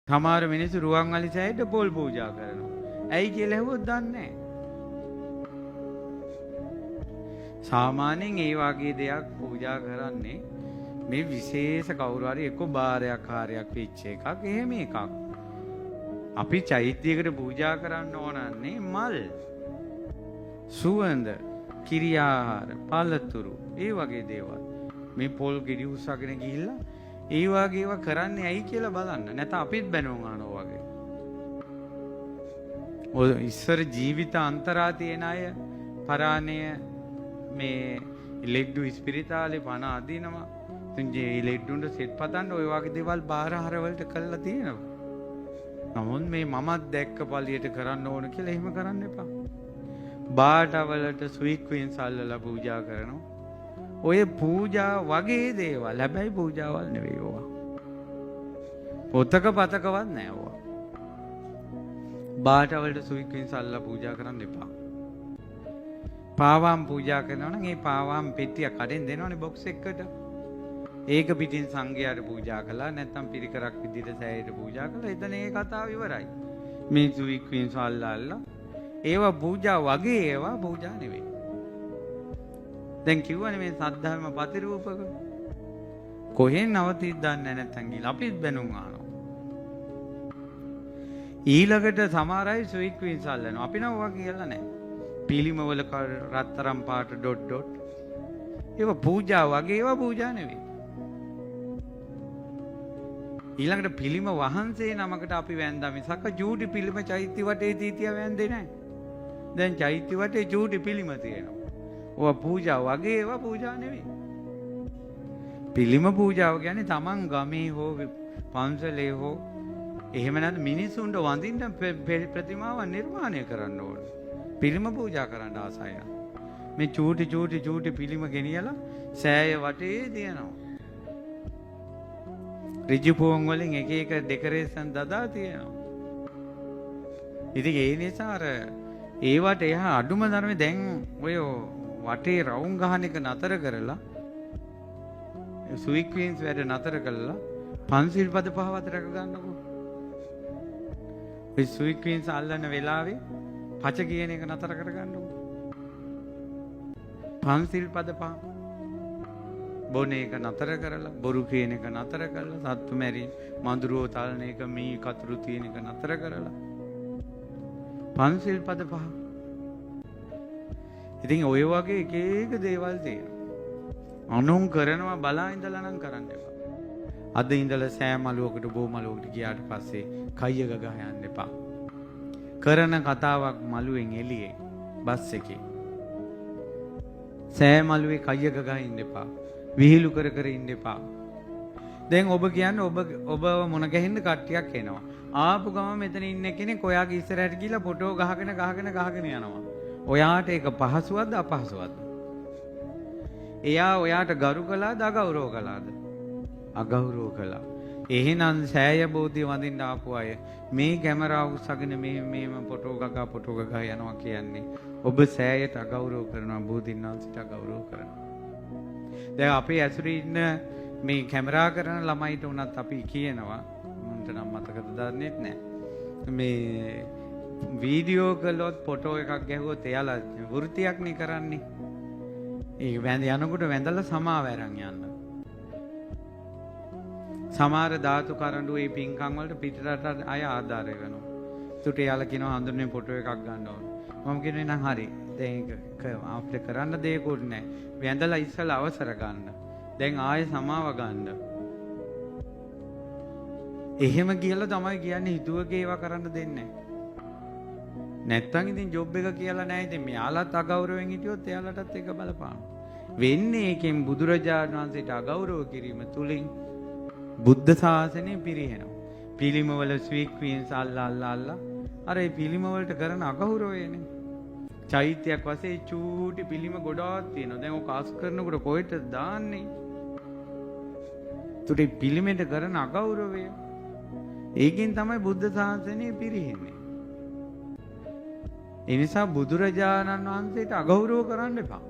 සමහර මිනිස්සු රුවන්වැලි සෑයට පොල් පූජා කරනවා. ඇයි කියලා ඇහුවොත් දන්නේ නැහැ. සාමාන්‍යයෙන් ඒ වගේ දෙයක් පූජා කරන්නේ මේ විශේෂ කවුරු හරි එක්ක බාරයක් හාරයක් වෙච්ච එකක් එහෙම එකක්. අපි චෛත්‍යයකට පූජා කරන්න ඕනන්නේ මල්, සුවඳ, කිරි ආහාර, පළතුරු, ඒ වගේ දේවල්. මේ පොල් ගෙඩි උස්සගෙන ගිහිල්ලා ඒ වගේ ඒවා කරන්නේ ඇයි කියලා බලන්න. නැත්නම් අපිත් බැනුම් අහනවා වගේ. ඔය ඉස්සර ජීවිත අන්තරා තියෙන අය පරාණය මේ ඉලෙක්ඩු ඉස්පිරිතාලේ පණ අදිනවා. තුන්ජේ ඉලෙක්ඩුන්ට සෙත් පතන්න ඔය වගේ දේවල් බාහිර වලට කළා තියෙනවා. නමුත් මේ මමත් දැක්ක පළියට කරන්න ඕන කියලා එහෙම කරන්න එපා. බාටවලට ස්වීට් ක්වීන්ස් අල්ලලා පූජා කරනවා. ඔය පූජා වගේ දේවල්. හැබැයි පූජාවල් නෙවෙයි ඕවා. පොතක පතකවත් නෑ ඕවා. බාටවලට ස්වීට් ක්වීන්ස් අල්ලලා පූජා කරන්න එපා. පාවම් පූජා කරනවා නම් ඒ පාවම් පෙට්ටිය කඩෙන් දෙනවනේ බොක්ස් එකකට. ඒක පිටින් සංඝයාට පූජා කළා නැත්නම් පිරිකරක් විදිහට සෑයට පූජා කළා. එතන ඒ කතාව ඉවරයි. මේ ස්වීට් ක්වීන්ස් අල්ලලා ඒවා පූජා වගේ ඒවා පූජා නෙවෙයි. දැන් කිව්වනේ මේ සද්ධර්ම ප්‍රතිරූපක කොහෙන් නවතිද දන්නේ නැත්නම් ගිහලා අපිත් බැනුම් අහනවා. ඊළඟට සමහර අය ස්වීට් ක්වීන්ස් අල්ලනවා. අපි නම් ඔවා කියලා නැහැ. පිළිමවල රත්තරන් පාට ඩොට් ඩොට් ඒවා පූජා වගේ ඒවා පූජා නෙවෙයි. ඊළඟට පිළිම වහන්සේ නමකට අපි වැන්දා මිසක ජූටි පිළිම චෛත්‍ය වටේ තීතිය වැන්දේ නැහැ. දැන් චෛත්‍ය වටේ ජූටි පිළිම තියෙනවා. ඔවා පූජා වගේ ඒවා පූජා නෙවෙයි. පිළිම පූජාව කියන්නේ Taman ගමේ හෝ පන්සලේ හෝ එහෙම නැත්නම් මිනිසුන්ට වඳින්න ප්‍රතිමාව නිර්මාණය කරන්න ඕන. පිළිම පූජා කරන්න ආසයි නම් මේ චූටි පිළිම ගෙනියලා සෑය වටේ තියනවා. ඍජු පොන් වලින් එක එක ඩෙකොරේෂන් දදා තියෙනවා. ඉතින් ඒ නිසා අර ඒවට එහා අඩුම ධර්මේ දැන් ඔය වටේ රවුම් ගහන එක නතර කරලා ස්වීට් ක්වීන්ස් වැඩ නතර කරලා පන්සිල් පද පහවත් රැක ගන්නකො. ඒ ස්වීට් ක්වීන්ස් අල්ලන වෙලාවේ පච කියන එක නතර කරගන්නකො. පන්සිල් පද පහ බොන එක නතර කරලා බොරු කියන එක නතර කරලා සත්තු මැරි මඳුරෝ තලන එක මී කතුරු තියෙන එක නතර කරලා පන්සිල් පද පහ. ඉතින් ඔය වගේ එක එක දේවල් තියෙනවා. අනුන් කරනවා බලා ඉඳලා නම් කරන්න එපා. අද ඉඳලා සෑ මලුවකට බෝ මලුවකට ගියාට පස්සේ කයිය ගගහ යන්න එපා. කරන කතාවක් මලුවෙන් එළියේ බස් එකේ සෑ මලුවේ කයිය ගගහ ඉන්න එපා. විහිළු කර කර ඉන්න එපා. දැන් ඔබ කියන්නේ ඔබව මොන ගැහින්න කට්ටියක් එනවා. ආපු ගම මෙතන ඉන්න කෙනෙක් ඔයාගේ ඉස්සරහට ගිහිල්ලා ෆොටෝ ගහගෙන යනවා. ඔයාට ඒක පහසුවක්ද අපහසුවක්ද? එයා ඔයාට ගරු කළාද අගෞරව කළාද? අගෞරව කළා. එහෙනම් සෑය බෝධිය වඳින්න ආපු අය මේ කැමරාව උස්සගෙන මේම ෆොටෝ ගගා යනවා කියන්නේ ඔබ සෑයට අගෞරව කරනවා, බෝධින් වහන්සේට අගෞරව කරනවා. දැන් අපේ ඇසුරේ ඉන්න මේ කැමරා කරන ළමයිට උනත් අපි කියනවා මන්ට නම් මතකද දන්නේ නැහැ. මේ වීඩියෝ කළොත් ෆොටෝ එකක් ගැහුවොත් එයාලා වෘත්තියක් නේ කරන්නේ. ඒ වැඳ යනකොට වැඳලා සමාව අරන් යන්න. සමහර ධාතු කරඬු ඒ පින්කම් වලට පිටරට අය ආධාරය වෙනවා. ඒකට එයාලා කියනවා හඳුන්නේ ෆොටෝ එකක් ගන්න ඕන. මම කියනවා නං හරි. දැන් ඒක අපිට කරන්න දෙයක්වත් නැහැ. වැඳලා ඉස්සලා අවසර ගන්න. දැන් ආයෙ සමාව ගන්න. එහෙම කියලා තමයි කියන්නේ හිතුවගේ ඒවා කරන්න දෙන්නේ නැහැ. නැත්තම් ඉතින් ජොබ් එක කියලා නැහැ. ඉතින් මෙයාලත් අගෞරවයෙන් හිටියොත් එයාලටත් ඒක බලපානවා. වෙන්නේ ඒකෙන් බුදුරජාණන් වහන්සේට අගෞරව කිරීම තුලින් බුද්ධ ශාසනය පිරිහෙනවා. පිළිම වල ස්වීට් ක්වීන්ස් අල්ලා අර ඒ පිළිම වලට කරන අගෞරවයනේ. චෛත්‍යයක් වශයෙන් චූටි පිළිම ගොඩාක් තියෙනවා. දැන් ඔක ආස් කරනකොට කොහෙට දාන්නේ? තුටි පිළිමෙට කරන අගෞරවය. ඒකෙන් තමයි බුද්ධ ශාසනය පිරිහෙන්නේ. ඒ නිසා බුදුරජාණන් වහන්සේට අගෞරව කරන්න එපා.